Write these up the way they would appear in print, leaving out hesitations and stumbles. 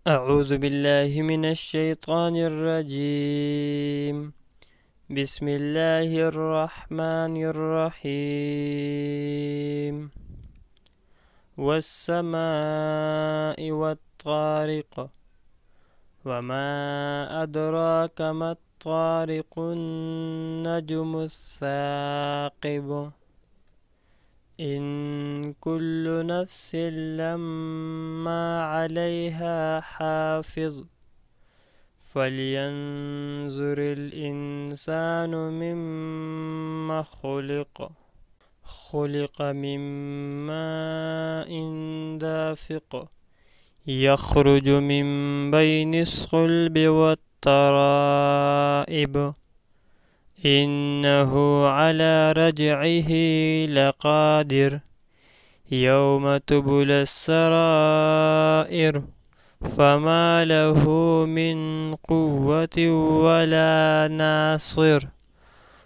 أعوذ بالله من الشيطان الرجيم. بسم الله الرحمن الرحيم. والسماء والطارق وما أدراك ما الطارق النجم الثاقب إن كل نفس لما عليها حافظ فلينظر الإنسان مما خلق من ماء دافق يخرج من بين الصلب والترائب إنه على رجعه لقادر يوم تبلى السرائر فما له من قوة ولا ناصر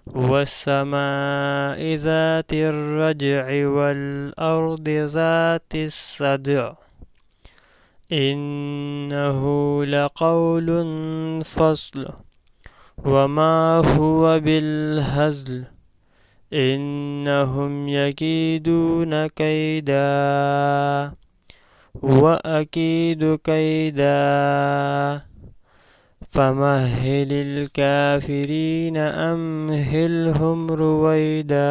والسماء ذات الرجع والأرض ذات الصدع إنه لقول فصل وما هو بالهزل إنهم يكيدون كيدا وأكيد كيدا فمهل الكافرين أمهلهم رويدا